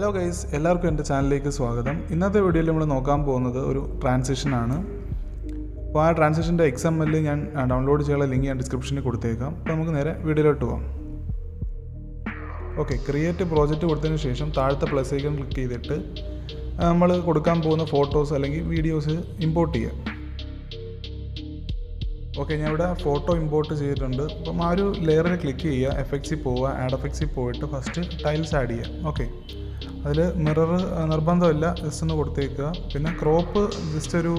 Hello guys, എല്ലാവർക്കും എൻ്റെ ചാനലിലേക്ക് സ്വാഗതം. ഇന്നത്തെ വീഡിയോയിൽ നമ്മൾ നോക്കാൻ പോകുന്നത് ഒരു ട്രാൻസിഷനാണ്. അപ്പോൾ ആ ട്രാൻസിഷൻ്റെ XML ഞാൻ ഡൗൺലോഡ് ചെയ്യാനുള്ള ലിങ്ക് ഞാൻ ഡിസ്ക്രിപ്ഷനിൽ കൊടുത്തേക്കാം. അപ്പോൾ നമുക്ക് നേരെ വീഡിയോയിലോട്ട് പോകാം. ഓക്കെ, ക്രിയേറ്റ് പ്രോജക്റ്റ് കൊടുത്തതിന് ശേഷം താഴത്തെ പ്ലസ് ഐക്കൺ ക്ലിക്ക് ചെയ്തിട്ട് നമ്മൾ കൊടുക്കാൻ പോകുന്ന ഫോട്ടോസ് അല്ലെങ്കിൽ വീഡിയോസ് ഇമ്പോർട്ട് ചെയ്യുക. ഓക്കെ, ഞാൻ ഇവിടെ ഫോട്ടോ ഇമ്പോർട്ട് ചെയ്തിട്ടുണ്ട്. അപ്പം ആ ഒരു ലെയറിൽ ക്ലിക്ക് ചെയ്യുക, എഫക്ട്സിൽ പോവുക, ആഡ് എഫക്ട്സിൽ പോയിട്ട് ഫസ്റ്റ് ടൈൽസ് ആഡ് ചെയ്യുക. ഓക്കെ, അതിൽ മിറർ നിർബന്ധമില്ല, ജസ്റ്റ് ഒന്ന് കൊടുത്തേക്കുക. പിന്നെ ക്രോപ്പ് ജസ്റ്റ് ഒരു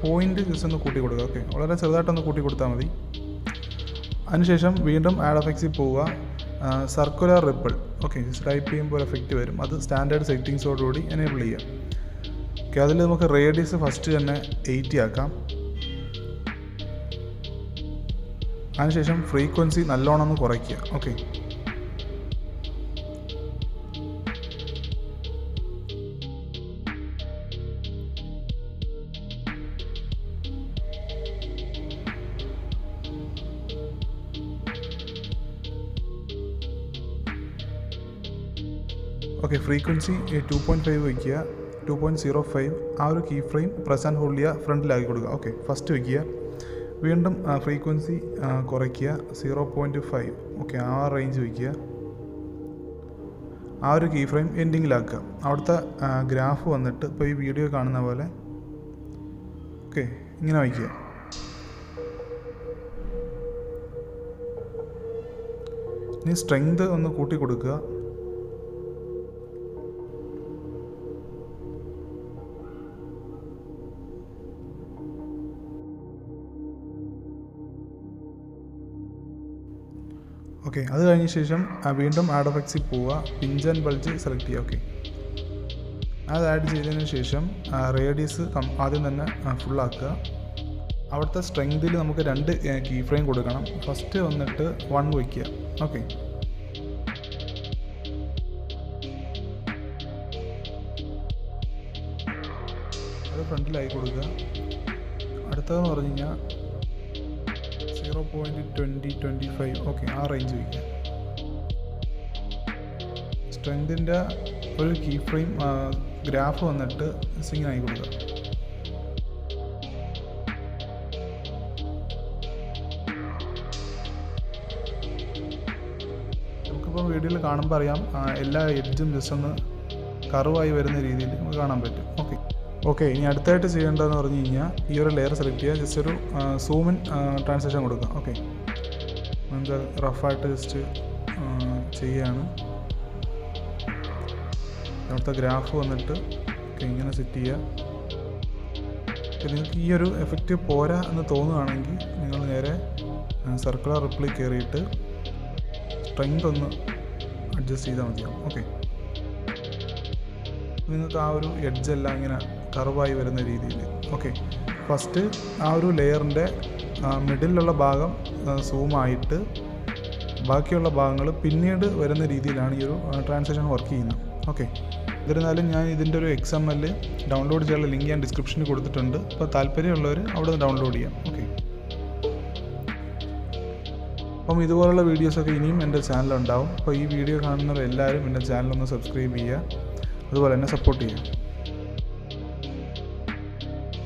പോയിൻ്റ് ജസ്റ്റ് ഒന്ന് കൂട്ടി കൊടുക്കുക. ഓക്കെ, വളരെ ചെറുതായിട്ടൊന്ന് കൂട്ടി കൊടുത്താൽ മതി. അതിനുശേഷം വീണ്ടും ആഡ് എഫക്ട്സിൽ പോവുക, circular ripple. Okay, just type ചെയ്യുമ്പോൾ എഫക്റ്റ് വരും. അത് സ്റ്റാൻഡേർഡ് സെറ്റിങ്സോടുകൂടി എനേബിൾ ചെയ്യാം. ഓക്കെ, അതിൽ നമുക്ക് റേഡിയസ് ഫസ്റ്റ് തന്നെ 80 ആക്കാം. അതിനുശേഷം ഫ്രീക്വൻസി നല്ലോണം ഒന്ന് കുറയ്ക്കുക. ഓക്കെ, ഫ്രീക്വൻസി 2.5 വയ്ക്കുക. 2.05 ആ ഒരു key frame press and hold ചെയ്യുക, ഫ്രണ്ടിലാക്കി കൊടുക്കുക. ഓക്കെ, ഫസ്റ്റ് വയ്ക്കുക. വീണ്ടും ഫ്രീക്വൻസി കുറയ്ക്കുക, 0.5. ഓക്കെ, ആ റേഞ്ച് വയ്ക്കുക. ആ ഒരു കീ ഫ്രെയിം എൻഡിങ്ങിലാക്കുക. അവിടുത്തെ ഗ്രാഫ് വന്നിട്ട് ഇപ്പോൾ ഈ വീഡിയോ കാണുന്ന പോലെ ഓക്കെ ഇങ്ങനെ വയ്ക്കുക. ഇനി സ്ട്രെങ്ത് ഒന്ന് കൂട്ടി കൊടുക്കുക. ഓക്കെ, അത് കഴിഞ്ഞ ശേഷം വീണ്ടും ആഡ് എഫക്ട്സിൽ പോവുക, പിഞ്ച് ആൻഡ് ബൾജ് സെലക്ട് ചെയ്യുക. ഓക്കെ, അത് ആഡ് ചെയ്തതിന് ശേഷം റേഡിയസ് ആദ്യം തന്നെ ഫുള്ളാക്കുക. അവിടുത്തെ സ്ട്രെങ്തിൽ നമുക്ക് 2 കീ ഫ്രെയിം കൊടുക്കണം. ഫസ്റ്റ് വന്നിട്ട് 1 വയ്ക്കുക. ഓക്കെ, അത് ഫ്രണ്ടിലായി കൊടുക്കുക. അടുത്തതെന്ന് പറഞ്ഞു കഴിഞ്ഞാൽ 0.20-25. ഓക്കെ, ആ റേഞ്ച് വയ്ക്കുക. സ്ട്രെങ്തിൻ്റെ ഒരു കീ ഫ്രെയിം ഗ്രാഫ് വന്നിട്ട് സിങ് ആയി കൊടുക്കുക. നമുക്കിപ്പോൾ വീഡിയോയിൽ കാണുമ്പോൾ അറിയാം, എല്ലാ എഡ്ജും ജസ്റ്റ് ഒന്ന് കർവായി വരുന്ന രീതിയിൽ നമുക്ക് കാണാൻ പറ്റും. ഓക്കെ, ഇനി അടുത്തായിട്ട് ചെയ്യേണ്ടതെന്ന് പറഞ്ഞു കഴിഞ്ഞാൽ ഈ ഒരു ലെയർ സെലക്ട് ചെയ്യുക, ജസ്റ്റ് ഒരു സൂമിൻ ട്രാൻസാക്ഷൻ കൊടുക്കുക. ഓക്കെ, നമുക്ക് റഫായിട്ട് ജസ്റ്റ് ചെയ്യുകയാണ്. അവിടുത്തെ ഗ്രാഫ് വന്നിട്ട് ഓക്കെ ഇങ്ങനെ സെറ്റ് ചെയ്യുക. നിങ്ങൾക്ക് ഈ ഒരു എഫക്റ്റ് പോരാ എന്ന് തോന്നുകയാണെങ്കിൽ നിങ്ങൾ നേരെ സർക്കുലർ റിപ്പിളിൽ കയറിയിട്ട് സ്ട്രെങ്ത് ഒന്ന് അഡ്ജസ്റ്റ് ചെയ്താൽ മതിയാവും. ഓക്കെ, നിങ്ങൾക്ക് ആ ഒരു എഡ്ജെല്ലാം ഇങ്ങനെ കർവായി വരുന്ന രീതിയിൽ. ഓക്കെ, ഫസ്റ്റ് ആ ഒരു ലെയറിൻ്റെ മിഡിലുള്ള ഭാഗം സൂമായിട്ട് ബാക്കിയുള്ള ഭാഗങ്ങൾ പിന്നീട് വരുന്ന രീതിയിലാണ് ഈ ഒരു ട്രാൻസാക്ഷൻ വർക്ക് ചെയ്യുന്നത്. ഓക്കെ, എന്നിരുന്നാലും ഞാൻ ഇതിൻ്റെ ഒരു XML ഡൗൺലോഡ് ചെയ്യാനുള്ള ലിങ്ക് ഞാൻ ഡിസ്ക്രിപ്ഷനിൽ കൊടുത്തിട്ടുണ്ട്. അപ്പോൾ താല്പര്യമുള്ളവർ അവിടെ നിന്ന് ഡൗൺലോഡ് ചെയ്യാം. ഓക്കെ, അപ്പം ഇതുപോലുള്ള വീഡിയോസൊക്കെ ഇനിയും എൻ്റെ ചാനലുണ്ടാവും. അപ്പോൾ ഈ വീഡിയോ കാണുന്നവർ എല്ലാവരും എൻ്റെ ചാനലൊന്ന് സബ്സ്ക്രൈബ് ചെയ്യുക, അതുപോലെ തന്നെ സപ്പോർട്ട് ചെയ്യുക.